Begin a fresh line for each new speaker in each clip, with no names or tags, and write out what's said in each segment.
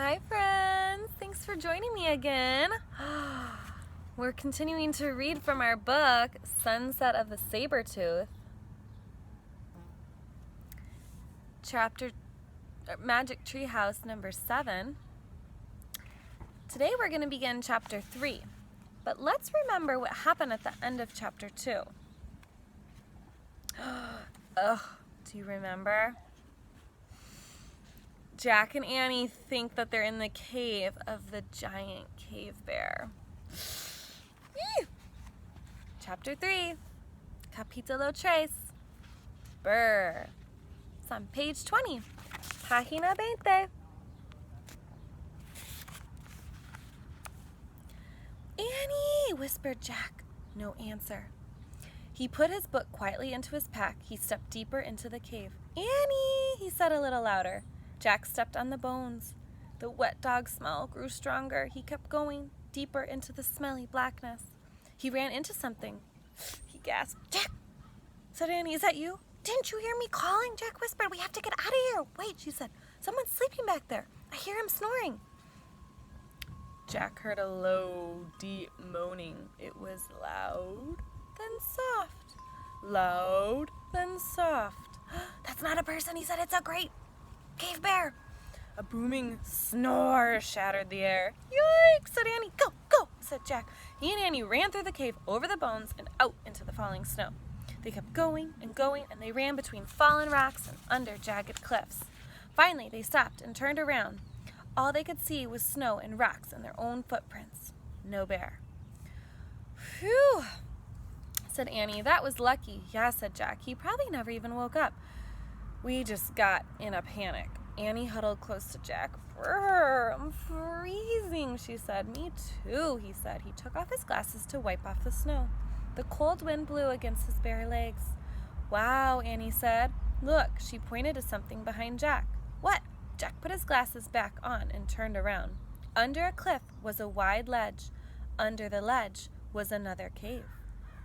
Hi friends, thanks for joining me again. We're continuing to read from our book, Sunset of the Sabertooth. Magic Treehouse number 7. Today we're going to begin chapter 3, but let's remember what happened at the end of chapter 2. Do you remember? Jack and Annie think that they're in the cave of the giant cave bear. Chapter 3, Capítulo 3. Brr. It's on page 20, Página 20. Annie, whispered Jack. No answer. He put his book quietly into his pack. He stepped deeper into the cave. Annie, he said a little louder. Jack stepped on the bones. The wet dog smell grew stronger. He kept going, deeper into the smelly blackness. He ran into something. He gasped. Jack, said Annie, is that you? Didn't you hear me calling? Jack whispered. We have to get out of here. Wait, she said. Someone's sleeping back there. I hear him snoring. Jack heard a low, deep moaning. It was loud, then soft. Loud, then soft. That's not a person, he said. It's a great cave bear. A booming snore shattered the air. Yikes, said Annie. Go, go, said Jack. He and Annie ran through the cave, over the bones, and out into the falling snow. They kept going, and they ran between fallen rocks and under jagged cliffs. Finally, they stopped and turned around. All they could see was snow and rocks and their own footprints. No bear. Phew, said Annie. That was lucky. Yeah, said Jack. He probably never even woke up. We just got in a panic. Annie huddled close to Jack. Brr, I'm freezing, she said. Me too, he said. He took off his glasses to wipe off the snow. The cold wind blew against his bare legs. Wow, Annie said. Look, she pointed to something behind Jack. What? Jack put his glasses back on and turned around. Under a cliff was a wide ledge. Under the ledge was another cave.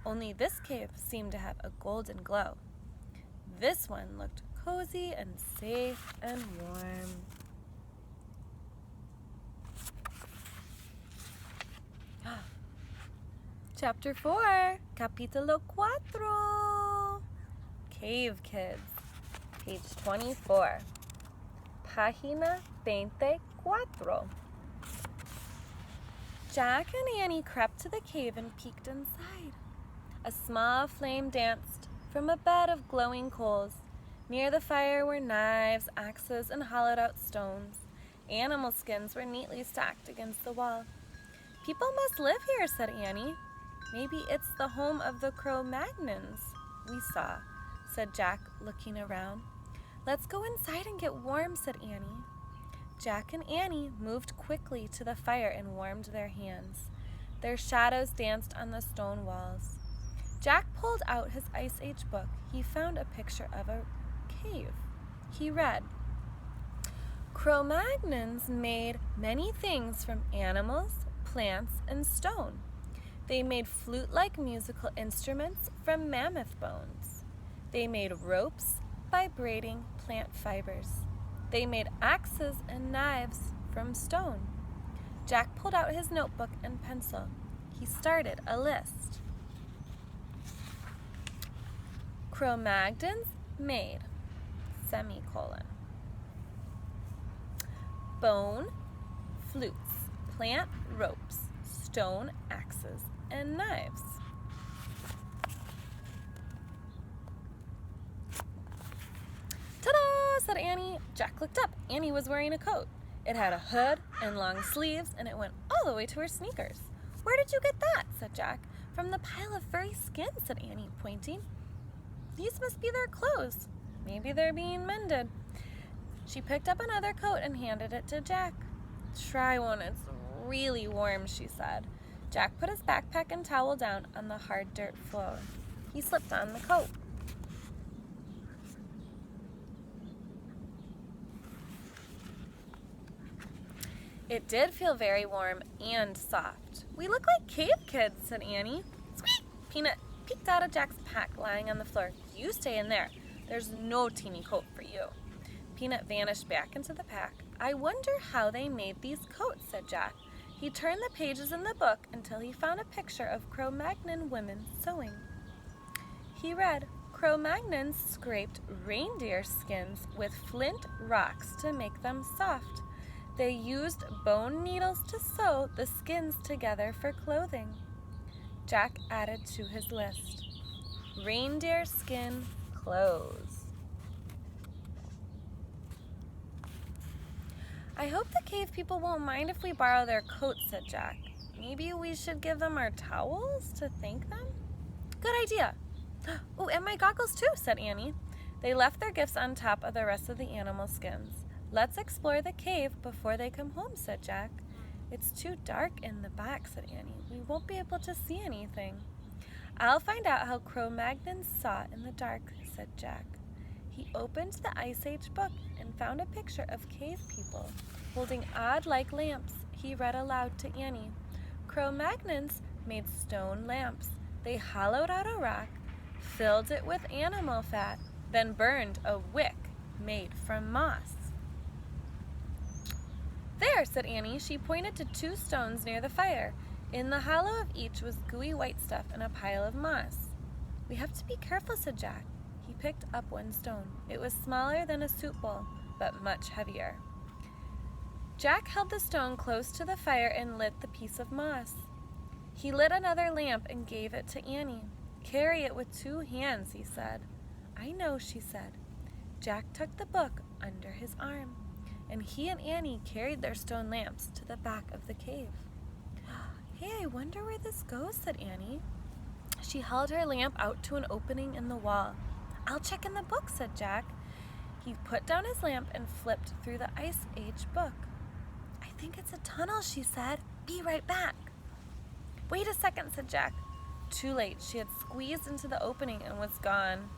Only this cave seemed to have a golden glow. This one looked cozy and safe and warm. Chapter 4, Capítulo 4. Cave Kids, page 24, Página 24. Jack and Annie crept to the cave and peeked inside. A small flame danced from a bed of glowing coals. Near the fire were knives, axes, and hollowed-out stones. Animal skins were neatly stacked against the wall. People must live here, said Annie. Maybe it's the home of the Cro-Magnons we saw, said Jack, looking around. Let's go inside and get warm, said Annie. Jack and Annie moved quickly to the fire and warmed their hands. Their shadows danced on the stone walls. Jack pulled out his Ice Age book. He found a picture of a cave. He read, Cro-Magnons made many things from animals, plants, and stone. They made flute-like musical instruments from mammoth bones. They made ropes by braiding plant fibers. They made axes and knives from stone. Jack pulled out his notebook and pencil. He started a list. Cro-Magnons made, semicolon. Bone, flutes, plant ropes, stone axes, and knives. Ta-da, said Annie. Jack looked up. Annie was wearing a coat. It had a hood and long sleeves, and it went all the way to her sneakers. Where did you get that, said Jack. From the pile of furry skin, said Annie, pointing. These must be their clothes. Maybe they're being mended. She picked up another coat and handed it to Jack. Try one, it's really warm, she said. Jack put his backpack and towel down on the hard dirt floor. He slipped on the coat. It did feel very warm and soft. We look like cave kids, said Annie. Squeak! Peanut peeked out of Jack's pack lying on the floor. You stay in there. There's no teeny coat for you. Peanut vanished back into the pack. I wonder how they made these coats, said Jack. He turned the pages in the book until he found a picture of Cro-Magnon women sewing. He read, Cro-Magnons scraped reindeer skins with flint rocks to make them soft. They used bone needles to sew the skins together for clothing. Jack added to his list, reindeer skin clothes. I hope the cave people won't mind if we borrow their coats, said Jack. Maybe we should give them our towels to thank them? Good idea. Oh, and my goggles too, said Annie. They left their gifts on top of the rest of the animal skins. Let's explore the cave before they come home, said Jack. It's too dark in the back, said Annie. We won't be able to see anything. I'll find out how Cro-Magnons saw in the dark, said Jack. He opened the Ice Age book and found a picture of cave people holding odd-like lamps. He read aloud to Annie. Cro-Magnons made stone lamps. They hollowed out a rock, filled it with animal fat, then burned a wick made from moss. There, said Annie. She pointed to 2 stones near the fire. In the hollow of each was gooey white stuff and a pile of moss. We have to be careful, said Jack. He picked up one stone. It was smaller than a soup bowl, but much heavier. Jack held the stone close to the fire and lit the piece of moss. He lit another lamp and gave it to Annie. Carry it with 2 hands, he said. I know, she said. Jack tucked the book under his arm, and he and Annie carried their stone lamps to the back of the cave. Hey, I wonder where this goes, said Annie. She held her lamp out to an opening in the wall. I'll check in the book, said Jack. He put down his lamp and flipped through the Ice Age book. I think it's a tunnel, she said. Be right back. Wait a second, said Jack. Too late. She had squeezed into the opening and was gone.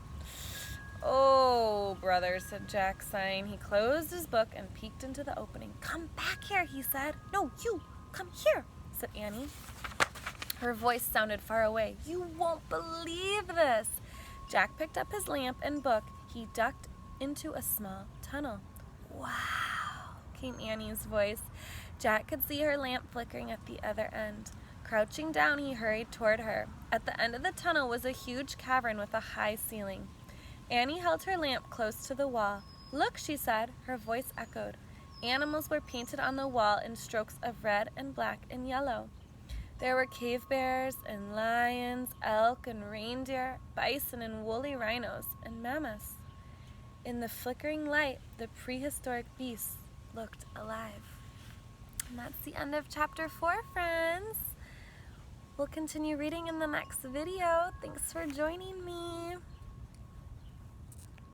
Oh, brother, said Jack, sighing. He closed his book and peeked into the opening. Come back here, he said. No, you, come here, said Annie. Her voice sounded far away. You won't believe this. Jack picked up his lamp and book. He ducked into a small tunnel. Wow, came Annie's voice. Jack could see her lamp flickering at the other end. Crouching down, he hurried toward her. At the end of the tunnel was a huge cavern with a high ceiling. Annie held her lamp close to the wall. Look, she said. Her voice echoed. Animals were painted on the wall in strokes of red and black and yellow. There were cave bears and lions, elk and reindeer, bison and woolly rhinos, and mammoths. In the flickering light, the prehistoric beasts looked alive. And that's the end of chapter 4, friends. We'll continue reading in the next video. Thanks for joining me.